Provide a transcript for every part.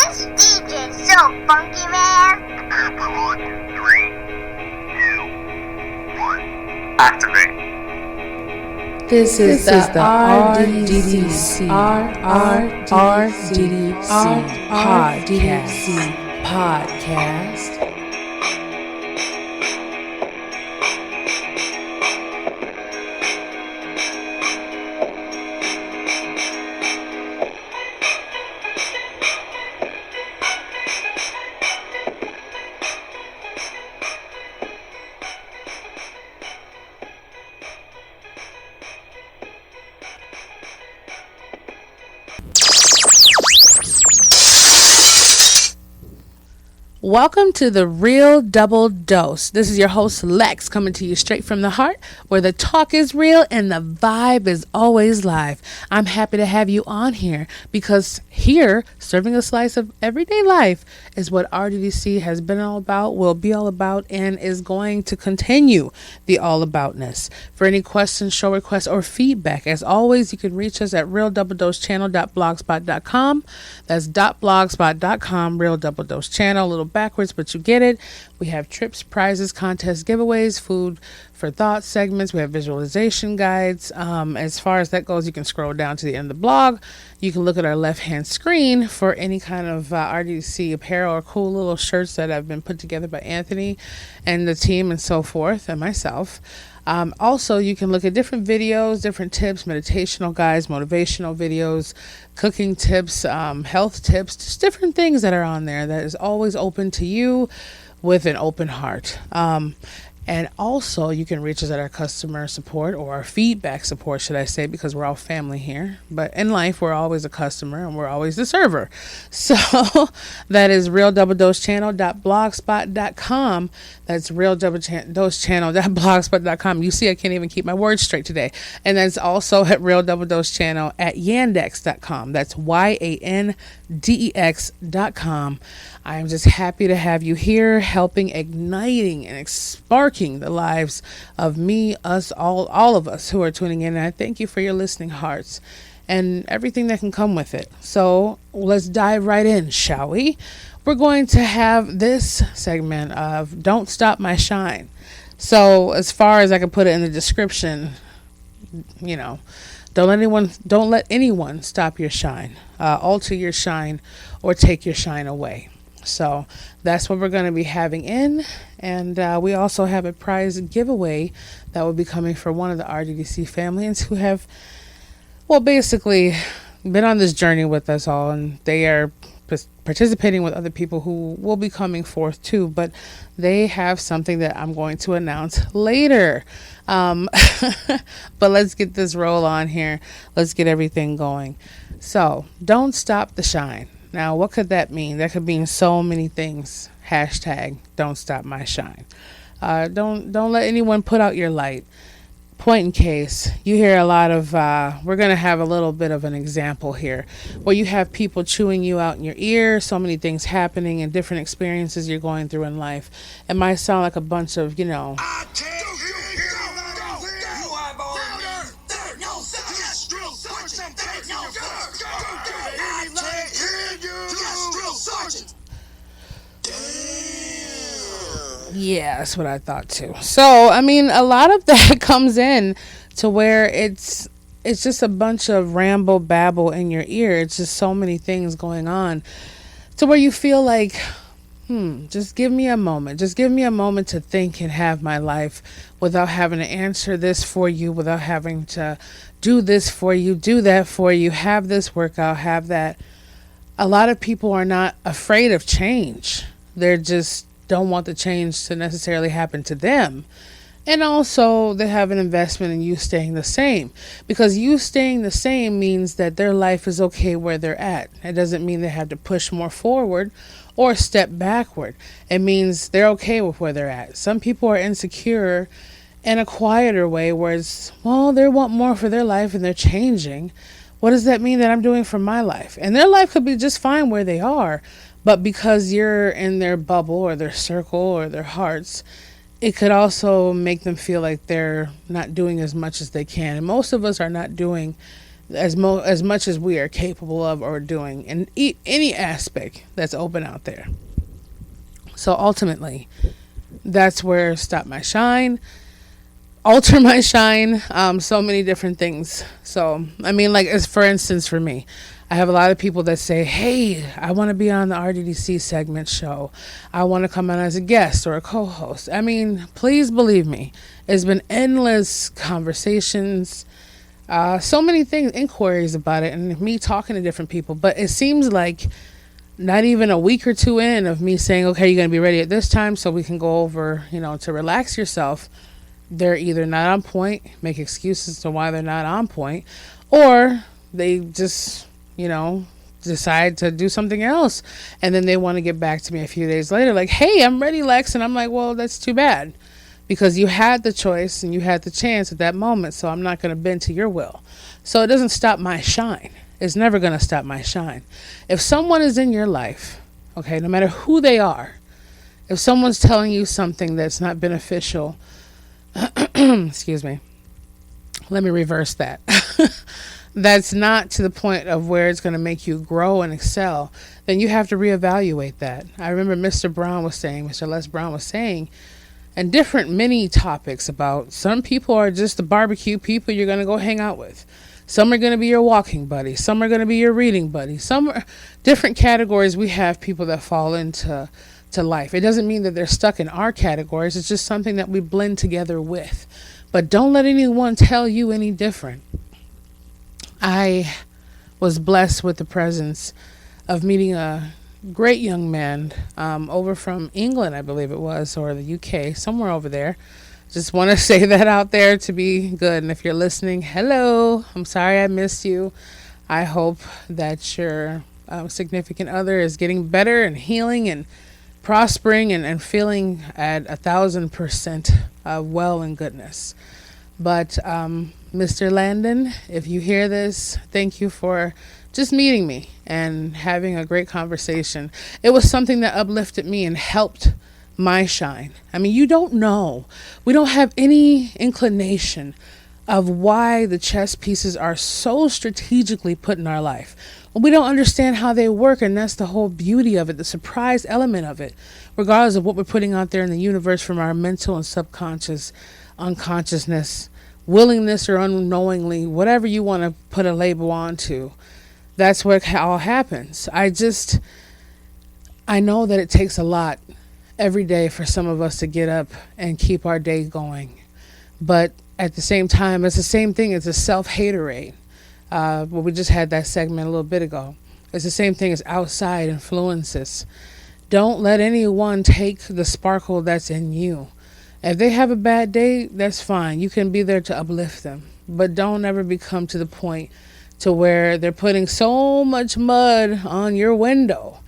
This DJ's so funky, man. On 3, 2, 1. Activate. This is the RDDC podcast. Welcome to the Real Double Dose. This is your host Lex coming to you straight from the heart, where the talk is real and the vibe is always live. I'm happy to have you on here because here, serving a slice of everyday life is what RDDC has been all about, will be all about, and is going to continue the all aboutness. For any questions, show requests, or feedback, as always, you can reach us at realdoubledosechannel.blogspot.com. That's .blogspot.com, Real Double Dose Channel, a little backwards, but you get it. We have trips, prizes, contests, giveaways, food for thought segments. We have visualization guides. As far as that goes, you can scroll down to the end of the blog. You can look at our left-hand screen for any kind of RDC apparel or cool little shirts that have been put together by Anthony and the team and so forth, and myself. Also, you can look at different videos, different tips, meditational guides, motivational videos, cooking tips, health tips, just different things that are on there that is always open to you with an open heart. And also, you can reach us at our customer support or our feedback support, should I say, because we're all family here. But in life, we're always a customer and we're always the server. So that is realdoubledosechannel.blogspot.com. That's realdoubledosechannel.blogspot.com. You see, I can't even keep my words straight today. And that's also at realdoubledosechannel at yandex.com. That's YANDEX.com. I am just happy to have you here, helping, igniting, and sparking the lives of me, us, all of us who are tuning in. And I thank you for your listening hearts and everything that can come with it. So let's dive right in, shall we? We're going to have this segment of Don't Stop My Shine. So as far as I can put it in the description, don't let anyone stop your shine, alter your shine, or take your shine away. So that's what we're going to be having in. And we also have a prize giveaway that will be coming for one of the RDDC families who have, basically been on this journey with us all. And they are participating with other people who will be coming forth too. But they have something that I'm going to announce later. But let's get this roll on here. Let's get everything going. So don't stop the shine. Now, what could that mean? That could mean so many things. Hashtag don't stop my shine. Don't let anyone put out your light. Point in case, you hear a lot of, we're going to have a little bit of an example here where you have people chewing you out in your ear, so many things happening and different experiences you're going through in life. It might sound like a bunch of, Yeah, that's what I thought too. So, a lot of that comes in to where it's just a bunch of ramble babble in your ear. It's just so many things going on to where you feel like, just give me a moment. Just give me a moment to think and have my life without having to answer this for you, without having to do this for you, do that for you, have this workout, have that. A lot of people are not afraid of change. They're just don't want the change to necessarily happen to them. And also they have an investment in you staying the same, because you staying the same means that their life is okay where they're at. It doesn't mean they have to push more forward or step backward. It means they're okay with where they're at. Some people are insecure in a quieter way, whereas, they want more for their life and they're changing. What does that mean that I'm doing for my life? And their life could be just fine where they are, but because you're in their bubble or their circle or their hearts, it could also make them feel like they're not doing as much as they can. And most of us are not doing as much as we are capable of or doing in any aspect that's open out there. So ultimately, that's where stop my shine, alter my shine, so many different things. So I mean, like, as for instance, for me, I have a lot of people that say, hey, I want to be on the RDDC segment show. I want to come on as a guest or a co-host. I mean, please believe me, it's been endless conversations, so many things, inquiries about it, and me talking to different people. But it seems like not even a week or two in of me saying, okay, you're going to be ready at this time so we can go over, to relax yourself. They're either not on point, make excuses to why they're not on point, or they just, decide to do something else. And then they want to get back to me a few days later like, hey, I'm ready, Lex. And I'm like, well, that's too bad, because you had the choice and you had the chance at that moment. So I'm not going to bend to your will. So it doesn't stop my shine. It's never going to stop my shine. If someone is in your life, okay, no matter who they are, if someone's telling you something that's not beneficial, excuse me, let me reverse that. That's not to the point of where it's going to make you grow and excel, then you have to reevaluate that. I remember Mr. Les Brown was saying, and different many topics about some people are just the barbecue people you're going to go hang out with. Some are going to be your walking buddy. Some are going to be your reading buddy. Some are different categories. We have people that fall into life. It doesn't mean that they're stuck in our categories. It's just something that we blend together with. But don't let anyone tell you any different. I was blessed with the presence of meeting a great young man over from England, I believe it was, or the UK, somewhere over there. Just want to say that out there to be good. And if you're listening, hello. I'm sorry I missed you. I hope that your significant other is getting better and healing and prospering and feeling at 1,000% well and goodness. But Mr. Landon, if you hear this, thank you for just meeting me and having a great conversation. It was something that uplifted me and helped my shine. I mean, you don't know. We don't have any inclination of why the chess pieces are so strategically put in our life. We don't understand how they work, and that's the whole beauty of it, the surprise element of it, regardless of what we're putting out there in the universe from our mental and subconscious, unconsciousness, willingness or unknowingly, whatever you want to put a label onto. That's what all happens. I know that it takes a lot every day for some of us to get up and keep our day going. But at the same time, it's the same thing. It's a self-haterade. We just had that segment a little bit ago. It's the same thing as outside influences. Don't let anyone take the sparkle that's in you. If they have a bad day, that's fine. You can be there to uplift them. But don't ever become to the point to where they're putting so much mud on your window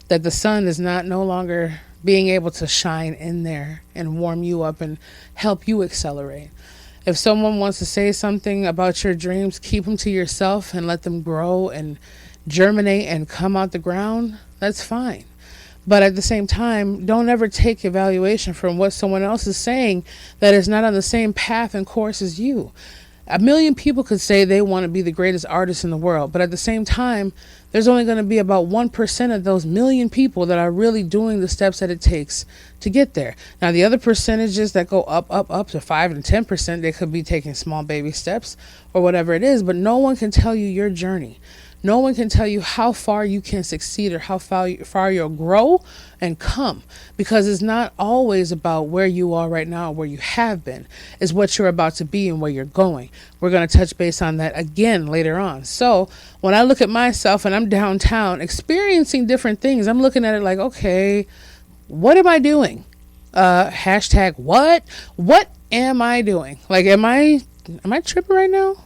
that the sun is no longer being able to shine in there and warm you up and help you accelerate. If someone wants to say something about your dreams, keep them to yourself and let them grow and germinate and come out the ground. That's fine. But at the same time, don't ever take evaluation from what someone else is saying that is not on the same path and course as you. 1 million people could say they want to be the greatest artist in the world, but at the same time, there's only going to be about 1% of those 1 million people that are really doing the steps that it takes to get there. Now, the other percentages that go up to 5 and 10%, they could be taking small baby steps or whatever it is, but no one can tell you your journey. No one can tell you how far you can succeed or how far you'll grow and come, because it's not always about where you are right now or where you have been. It's what you're about to be and where you're going. We're going to touch base on that again later on. So when I look at myself and I'm downtown experiencing different things, I'm looking at it like, okay, what am I doing? Hashtag what? What am I doing? Like, am I tripping right now?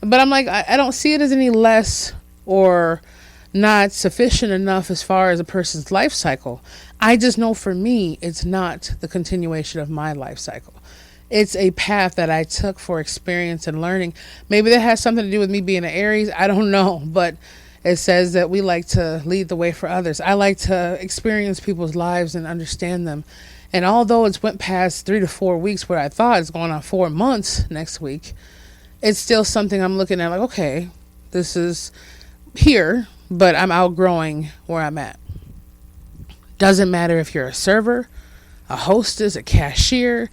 But I'm like, I don't see it as any less or not sufficient enough as far as a person's life cycle. I just know for me, it's not the continuation of my life cycle. It's a path that I took for experience and learning. Maybe that has something to do with me being an Aries. I don't know, but it says that we like to lead the way for others. I like to experience people's lives and understand them. And although it's went past 3 to 4 weeks, where I thought it's going on 4 months next week, it's still something I'm looking at like, okay, this is here, but I'm outgrowing where I'm at. Doesn't matter if you're a server, a hostess, a cashier,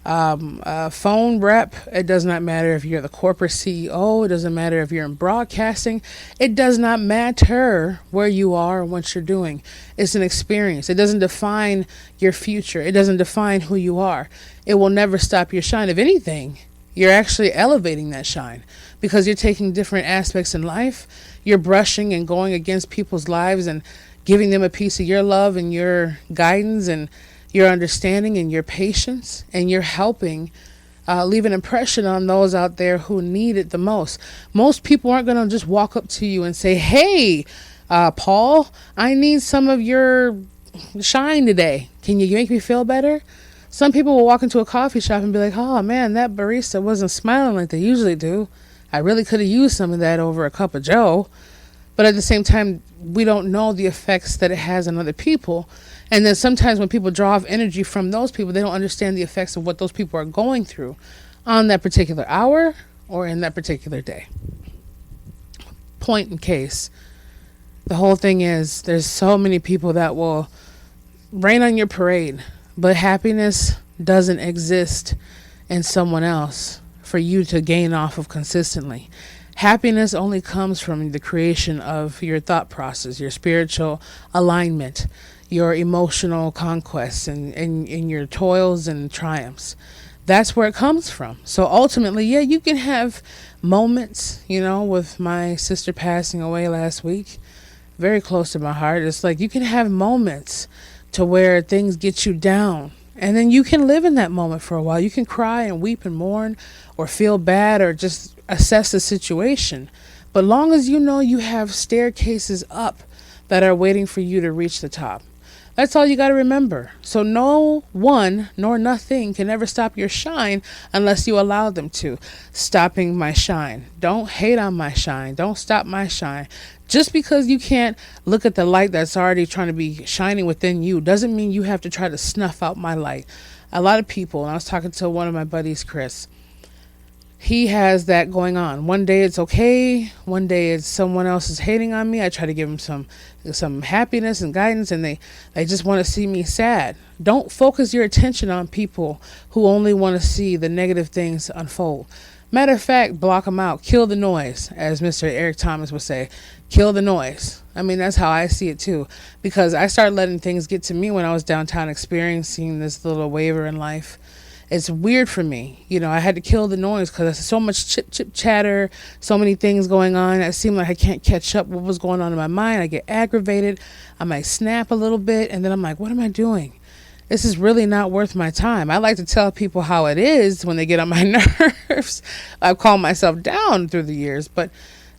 a phone rep. It does not matter if you're the corporate CEO. It doesn't matter if you're in broadcasting. It does not matter where you are and what you're doing. It's an experience. It doesn't define your future. It doesn't define who you are. It will never stop your shine. If anything, you're actually elevating that shine because you're taking different aspects in life. You're brushing and going against people's lives and giving them a piece of your love and your guidance and your understanding and your patience, and you're helping leave an impression on those out there who need it the most. Most people aren't going to just walk up to you and say, hey, Paul, I need some of your shine today. Can you make me feel better? Some people will walk into a coffee shop and be like, oh man, that barista wasn't smiling like they usually do. I really could have used some of that over a cup of Joe. But at the same time, we don't know the effects that it has on other people. And then sometimes when people draw off energy from those people, they don't understand the effects of what those people are going through on that particular hour or in that particular day. Point in case, the whole thing is there's so many people that will rain on your parade, but happiness doesn't exist in someone else for you to gain off of consistently. Happiness only comes from the creation of your thought process, your spiritual alignment, your emotional conquests, and your toils and triumphs. That's where it comes from. So ultimately, yeah, you can have moments, with my sister passing away last week, very close to my heart. It's like you can have moments to where things get you down. And then you can live in that moment for a while. You can cry and weep and mourn or feel bad or just assess the situation. But long as you know you have staircases up that are waiting for you to reach the top. That's all you got to remember. So no one nor nothing can ever stop your shine unless you allow them to. Stopping my shine. Don't hate on my shine. Don't stop my shine. Just because you can't look at the light that's already trying to be shining within you doesn't mean you have to try to snuff out my light. A lot of people, and I was talking to one of my buddies, Chris, he has that going on. One day it's okay. One day it's someone else is hating on me. I try to give them some happiness and guidance, and they just want to see me sad. Don't focus your attention on people who only want to see the negative things unfold. Matter of fact, block them out. Kill the noise, as Mr. Eric Thomas would say. Kill the noise. I mean, that's how I see it too. Because I started letting things get to me when I was downtown experiencing this little waver in life. It's weird for me. I had to kill the noise because there's so much chip chatter, so many things going on. It seemed like I can't catch up what was going on in my mind. I get aggravated. I might snap a little bit. And then I'm like, what am I doing? This is really not worth my time. I like to tell people how it is when they get on my nerves. I've calmed myself down through the years, but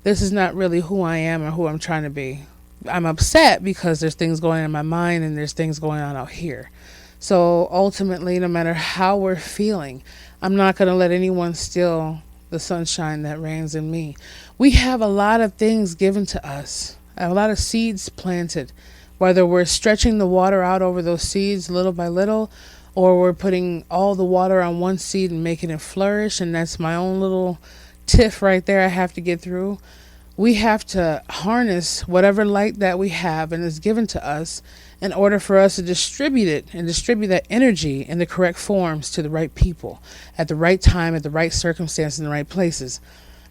this is not really who I am or who I'm trying to be. I'm upset because there's things going on in my mind and there's things going on out here. So ultimately, no matter how we're feeling, I'm not going to let anyone steal the sunshine that reigns in me. We have a lot of things given to us, a lot of seeds planted, whether we're stretching the water out over those seeds little by little, or we're putting all the water on one seed and making it flourish. And that's my own little tiff right there I have to get through. We have to harness whatever light that we have and is given to us in order for us to distribute it and distribute that energy in the correct forms to the right people at the right time, at the right circumstance, in the right places.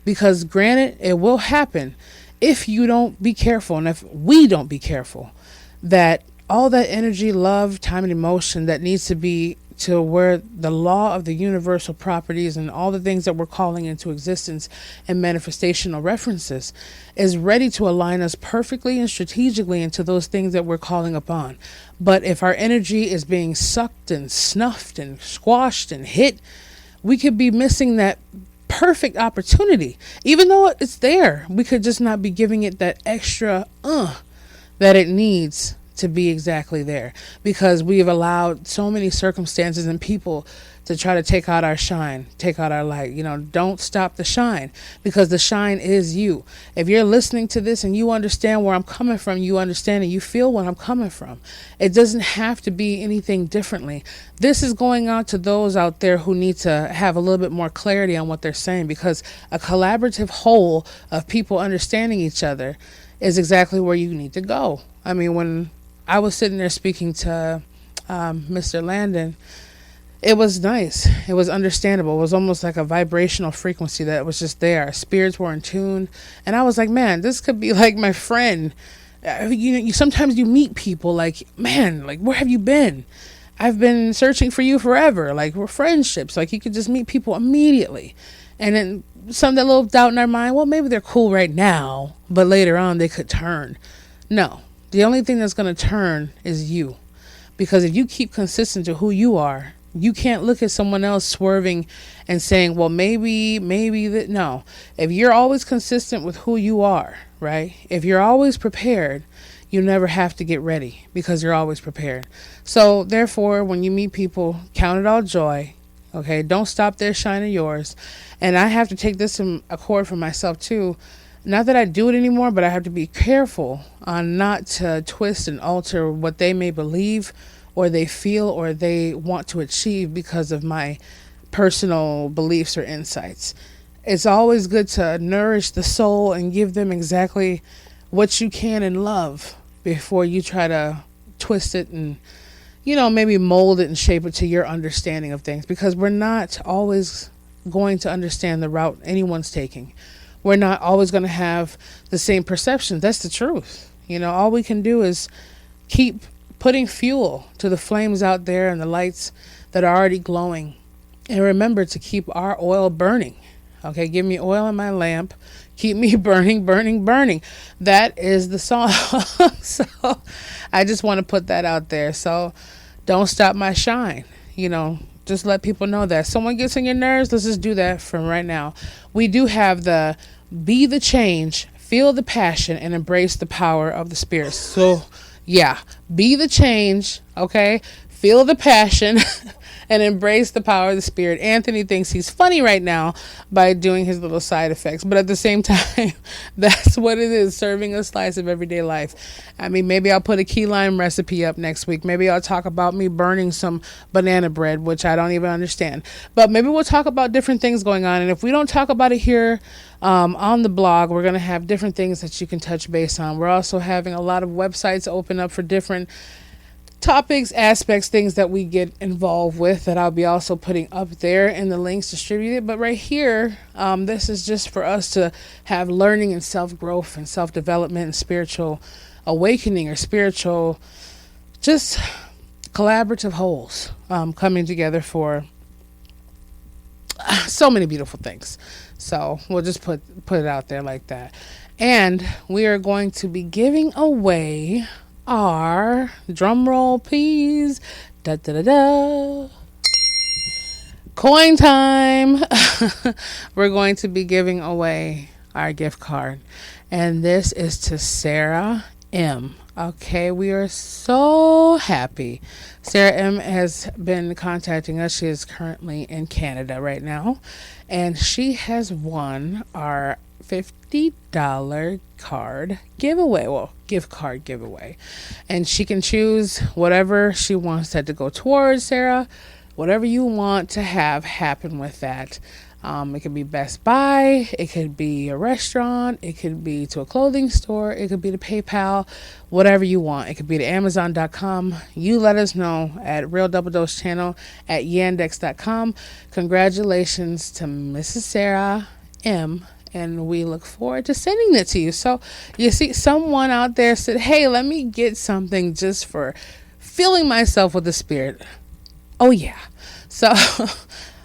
Because granted, it will happen if you don't be careful, and if we don't be careful, that all that energy, love, time, and emotion that needs to be to where the law of the universal properties and all the things that we're calling into existence and manifestational references is ready to align us perfectly and strategically into those things that we're calling upon. But if our energy is being sucked and snuffed and squashed and hit, we could be missing that perfect opportunity. Even though it's there, we could just not be giving it that extra that it needs to be exactly there, because we've allowed so many circumstances and people to try to take out our shine, take out our light. Don't stop the shine, because the shine is you. If you're listening to this and you understand where I'm coming from, you understand and you feel where I'm coming from. It doesn't have to be anything differently. This is going out to those out there who need to have a little bit more clarity on what they're saying, because a collaborative whole of people understanding each other is exactly where you need to go. I mean, when I was sitting there speaking to Mr. Landon, it was nice. It was understandable. It was almost like a vibrational frequency that was just there. Spirits were in tune. And I was like, man, this could be like my friend. Sometimes you meet people like, man, like, where have you been? I've been searching for you forever. Like, we're friendships. Like, you could just meet people immediately. And then that little doubt in our mind, well, maybe they're cool right now, but later on they could turn. No. The only thing that's going to turn is you. Because if you keep consistent to who you are, you can't look at someone else swerving and saying, well, maybe that. No. If you're always consistent with who you are, right? If you're always prepared, you never have to get ready, because you're always prepared. So therefore, when you meet people, count it all joy. Okay. Don't stop their shine of yours. And I have to take this in accord for myself too. Not that I do it anymore, but I have to be careful on not to twist and alter what they may believe or they feel or they want to achieve because of my personal beliefs or insights. It's always good to nourish the soul and give them exactly what you can in love before you try to twist it and, maybe mold it and shape it to your understanding of things, because we're not always going to understand the route anyone's taking. We're not always going to have the same perception. That's the truth. All we can do is keep putting fuel to the flames out there and the lights that are already glowing. And remember to keep our oil burning. Okay, give me oil in my lamp. Keep me burning, burning, burning. That is the song. So I just want to put that out there. So don't stop my shine. Just let people know that. Someone gets on your nerves, let's just do that from right now. We do have the be the change, feel the passion, and embrace the power of the spirit. So, yeah, be the change, okay? Feel the passion and embrace the power of the spirit. Anthony thinks he's funny right now by doing his little side effects, but at the same time, that's what it is, serving a slice of everyday life. I mean, maybe I'll put a key lime recipe up next week. Maybe I'll talk about me burning some banana bread, which I don't even understand. But maybe we'll talk about different things going on. And if we don't talk about it here on the blog, we're going to have different things that you can touch base on. We're also having a lot of websites open up for different topics, aspects, things that we get involved with that I'll be also putting up there in the links distributed. But right here, this is just for us to have learning and self-growth and self-development and spiritual awakening or spiritual just collaborative wholes coming together for so many beautiful things. So we'll just put it out there like that. And we are going to be giving away our drum roll, please. Da da da da. Coin time. We're going to be giving away our gift card, and this is to Sarah M. Okay, we are so happy. Sarah M has been contacting us. She is currently in Canada right now, and she has won our $50 card giveaway. Well, gift card giveaway. And she can choose whatever she wants that to go towards, Sarah. Whatever you want to have happen with that. It could be Best Buy. It could be a restaurant. It could be to a clothing store. It could be to PayPal. Whatever you want. It could be to Amazon.com. You let us know at Real Double Dose Channel at Yandex.com. Congratulations to Mrs. Sarah M. And we look forward to sending it to you. So you see, someone out there said, hey, let me get something just for filling myself with the spirit. Oh, yeah. So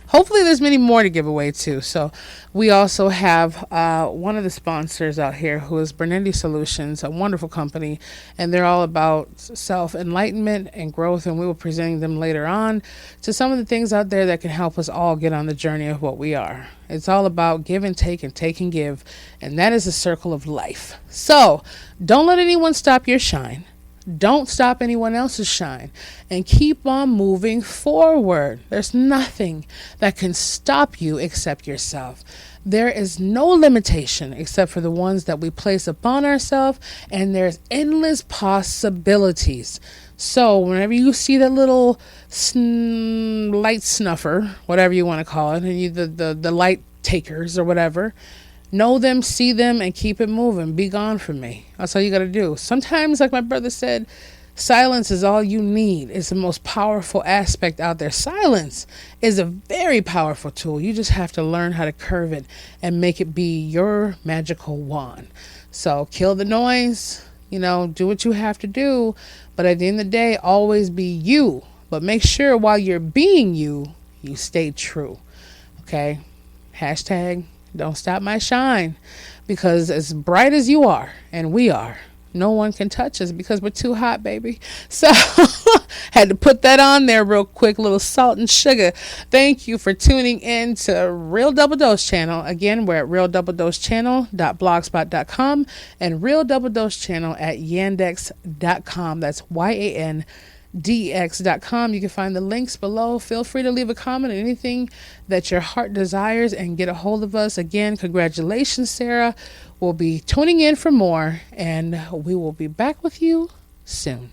hopefully there's many more to give away, too. So we also have one of the sponsors out here who is Bernetti Solutions, a wonderful company. And they're all about self-enlightenment and growth. And we will be presenting them later on to some of the things out there that can help us all get on the journey of what we are. It's all about give and take and give. And that is the circle of life. So don't let anyone stop your shine. Don't stop anyone else's shine and keep on moving forward. There's nothing that can stop you except yourself. There is no limitation except for the ones that we place upon ourselves, and there's endless possibilities. So whenever you see that little light snuffer, whatever you want to call it, and the light takers or whatever, know them, see them, and keep it moving. Be gone from me. That's all you got to do. Sometimes, like my brother said, silence is all you need. It's the most powerful aspect out there. Silence is a very powerful tool. You just have to learn how to curve it and make it be your magical wand. So kill the noise, do what you have to do. But at the end of the day, always be you. But make sure while you're being you, you stay true. Okay? Hashtag don't stop my shine, because as bright as you are and we are, no one can touch us because we're too hot, baby. So had to put that on there real quick, little salt and sugar. Thank you for tuning in to Real Double Dose Channel. Again, we're at realdoubledosechannel.blogspot.com and Real Double Dose Channel at yandex.com. That's YANDX.com. You can find the links below. Feel free to leave a comment on anything that your heart desires and get a hold of us. Again, congratulations, Sarah. We'll be tuning in for more, and we will be back with you soon.